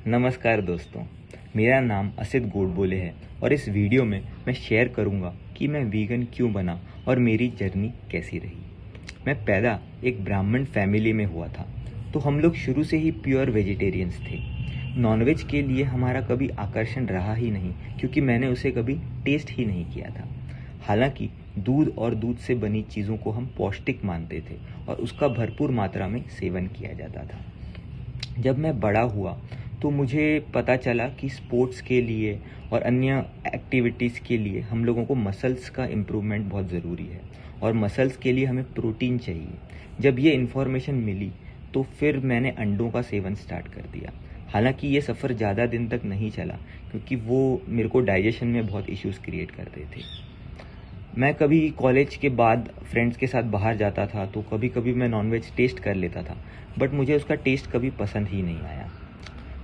नमस्कार दोस्तों, मेरा नाम असित गोडबोले है और इस वीडियो में मैं शेयर करूंगा कि मैं वीगन क्यों बना और मेरी जर्नी कैसी रही। मैं पैदा एक ब्राह्मण फैमिली में हुआ था, तो हम लोग शुरू से ही प्योर वेजिटेरियंस थे। नॉनवेज के लिए हमारा कभी आकर्षण रहा ही नहीं, क्योंकि मैंने उसे कभी टेस्ट ही नहीं किया था। हालांकि दूध और दूध से बनी चीज़ों को हम पौष्टिक मानते थे और उसका भरपूर मात्रा में सेवन किया जाता था। जब मैं बड़ा हुआ तो मुझे पता चला कि स्पोर्ट्स के लिए और अन्य एक्टिविटीज़ के लिए हम लोगों को मसल्स का इम्प्रूवमेंट बहुत ज़रूरी है और मसल्स के लिए हमें प्रोटीन चाहिए। जब ये इन्फॉर्मेशन मिली तो फिर मैंने अंडों का सेवन स्टार्ट कर दिया। हालांकि ये सफ़र ज़्यादा दिन तक नहीं चला, क्योंकि वो मेरे को डाइजेशन में बहुत इश्यूज़ क्रिएट करते थे। मैं कभी कॉलेज के बाद फ्रेंड्स के साथ बाहर जाता था तो कभी कभी मैं नॉनवेज टेस्ट कर लेता था, बट मुझे उसका टेस्ट कभी पसंद ही नहीं आया।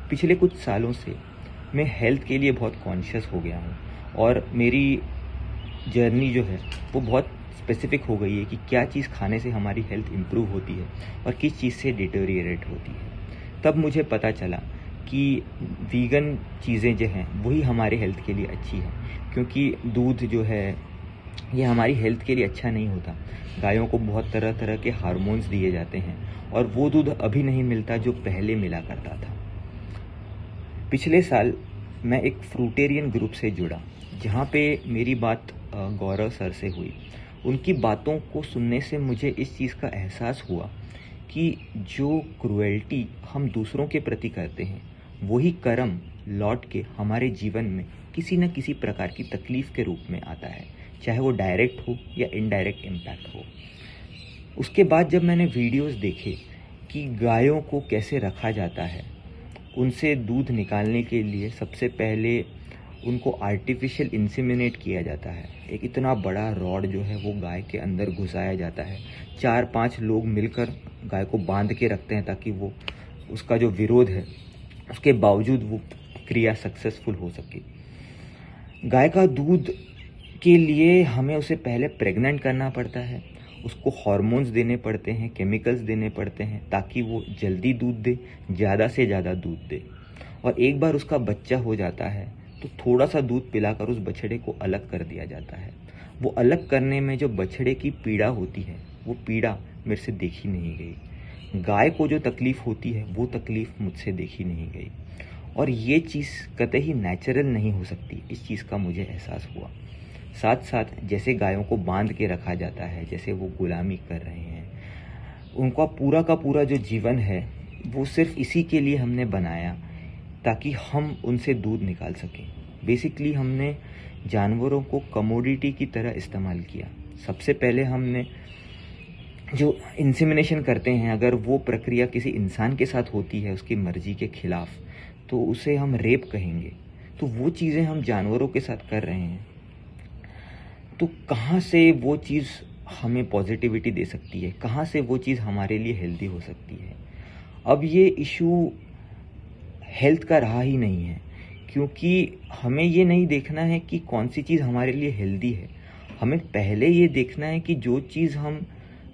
पिछले कुछ सालों से मैं हेल्थ के लिए बहुत कॉन्शियस हो गया हूँ और मेरी जर्नी जो है वो बहुत स्पेसिफिक हो गई है कि क्या चीज़ खाने से हमारी हेल्थ इम्प्रूव होती है और किस चीज़ से डिटेरियरेट होती है। तब मुझे पता चला कि वीगन चीज़ें जो हैं वही हमारे हेल्थ के लिए अच्छी हैं, क्योंकि दूध जो है ये हमारी हेल्थ के लिए अच्छा नहीं होता। गायों को बहुत तरह तरह के हार्मोन्स दिए जाते हैं और वो दूध अभी नहीं मिलता जो पहले मिला करता था। पिछले साल मैं एक फ्रूटेरियन ग्रुप से जुड़ा, जहाँ पे मेरी बात गौरव सर से हुई। उनकी बातों को सुनने से मुझे इस चीज़ का एहसास हुआ कि जो क्रुएल्टी हम दूसरों के प्रति करते हैं वही कर्म लौट के हमारे जीवन में किसी न किसी प्रकार की तकलीफ़ के रूप में आता है, चाहे वो डायरेक्ट हो या इनडायरेक्ट इम्पैक्ट हो। उसके बाद जब मैंने वीडियोस देखे कि गायों को कैसे रखा जाता है, उनसे दूध निकालने के लिए सबसे पहले उनको आर्टिफिशियल इंसेमिनेट किया जाता है। एक इतना बड़ा रॉड जो है वो गाय के अंदर घुसाया जाता है। 4-5 लोग मिलकर गाय को बांध के रखते हैं ताकि वो उसका जो विरोध है उसके बावजूद वो क्रिया सक्सेसफुल हो सके। गाय का दूध के लिए हमें उसे पहले प्रेग्नेंट करना पड़ता है, उसको हार्मोन्स देने पड़ते हैं, केमिकल्स देने पड़ते हैं ताकि वो जल्दी दूध दे, ज़्यादा से ज़्यादा दूध दे। और एक बार उसका बच्चा हो जाता है तो थोड़ा सा दूध पिलाकर उस बछड़े को अलग कर दिया जाता है। वो अलग करने में जो बछड़े की पीड़ा होती है वो पीड़ा मेरे से देखी नहीं गई। गाय को जो तकलीफ़ होती है वो तकलीफ़ मुझसे देखी नहीं गई और ये चीज़ कतई नेचुरल नहीं हो सकती, इस चीज़ का मुझे एहसास हुआ। साथ साथ जैसे गायों को बांध के रखा जाता है, जैसे वो गुलामी कर रहे हैं, उनका पूरा का पूरा जो जीवन है वो सिर्फ इसी के लिए हमने बनाया ताकि हम उनसे दूध निकाल सकें। बेसिकली हमने जानवरों को कमोडिटी की तरह इस्तेमाल किया। सबसे पहले हमने जो इंसेमिनेशन करते हैं, अगर वो प्रक्रिया किसी इंसान के साथ होती है उसकी मर्जी के खिलाफ, तो उसे हम रेप कहेंगे। तो वो चीज़ें हम जानवरों के साथ कर रहे हैं, तो कहाँ से वो चीज़ हमें पॉजिटिविटी दे सकती है, कहाँ से वो चीज़ हमारे लिए हेल्दी हो सकती है। अब ये इशू हेल्थ का रहा ही नहीं है, क्योंकि हमें ये नहीं देखना है कि कौन सी चीज़ हमारे लिए हेल्दी है। हमें पहले ये देखना है कि जो चीज़ हम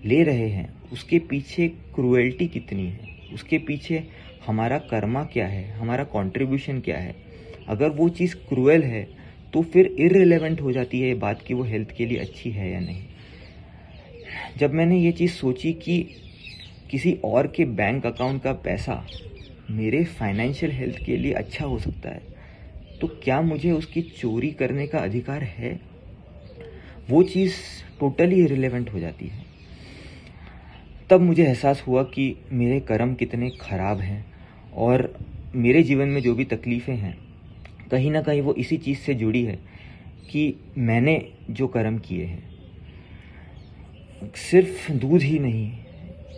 ले रहे हैं उसके पीछे क्रूएल्टी कितनी है, उसके पीछे हमारा कर्मा क्या है, हमारा कंट्रीब्यूशन क्या है। अगर वो चीज़ क्रूएल है तो फिर इररिलेवेंट हो जाती है ये बात कि वो हेल्थ के लिए अच्छी है या नहीं। जब मैंने ये चीज़ सोची कि किसी और के बैंक अकाउंट का पैसा मेरे फाइनेंशियल हेल्थ के लिए अच्छा हो सकता है, तो क्या मुझे उसकी चोरी करने का अधिकार है? वो चीज़ टोटली इररिलेवेंट हो जाती है। तब मुझे एहसास हुआ कि मेरे कर्म कितने ख़राब हैं और मेरे जीवन में जो भी तकलीफ़ें हैं कहीं ना कहीं वो इसी चीज़ से जुड़ी है कि मैंने जो कर्म किए हैं। सिर्फ दूध ही नहीं,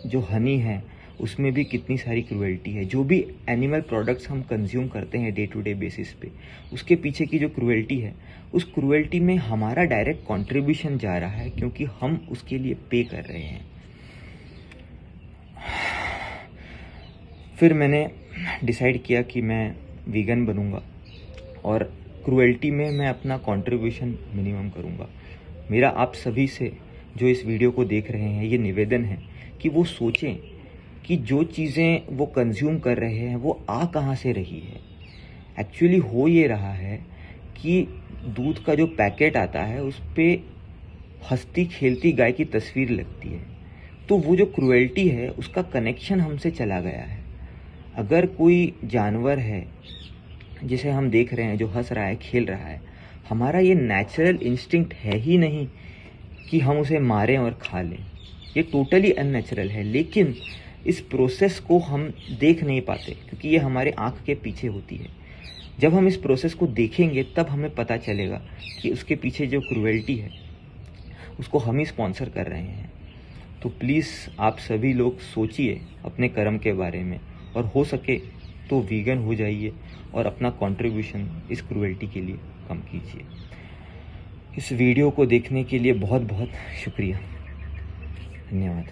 जो हनी है उसमें भी कितनी सारी क्रूएल्टी है। जो भी एनिमल प्रोडक्ट्स हम कंज्यूम करते हैं डे टू डे बेसिस पे, उसके पीछे की जो क्रूएल्टी है, उस क्रूएल्टी में हमारा डायरेक्ट कंट्रीब्यूशन जा रहा है, क्योंकि हम उसके लिए पे कर रहे हैं। फिर मैंने डिसाइड किया कि मैं वीगन बनूंगा और क्रूएल्टी में मैं अपना कंट्रीब्यूशन मिनिमम करूंगा। मेरा आप सभी से जो इस वीडियो को देख रहे हैं ये निवेदन है कि वो सोचें कि जो चीज़ें वो कंज्यूम कर रहे हैं वो आ कहाँ से रही है। एक्चुअली हो ये रहा है कि दूध का जो पैकेट आता है उस पे हंसती खेलती गाय की तस्वीर लगती है, तो वो जो क्रुएल्टी है उसका कनेक्शन हमसे चला गया है। अगर कोई जानवर है जिसे हम देख रहे हैं जो हंस रहा है, खेल रहा है, हमारा ये नेचुरल इंस्टिंक्ट है ही नहीं कि हम उसे मारें और खा लें। ये टोटली अननेचुरल है, लेकिन इस प्रोसेस को हम देख नहीं पाते क्योंकि ये हमारे आँख के पीछे होती है। जब हम इस प्रोसेस को देखेंगे तब हमें पता चलेगा कि उसके पीछे जो क्रुएल्टी है उसको हम ही स्पॉन्सर कर रहे हैं। तो प्लीज़ आप सभी लोग सोचिए अपने कर्म के बारे में, और हो सके तो वीगन हो जाइए और अपना कंट्रीब्यूशन इस क्रुएल्टी के लिए कम कीजिए। इस वीडियो को देखने के लिए बहुत बहुत शुक्रिया। धन्यवाद।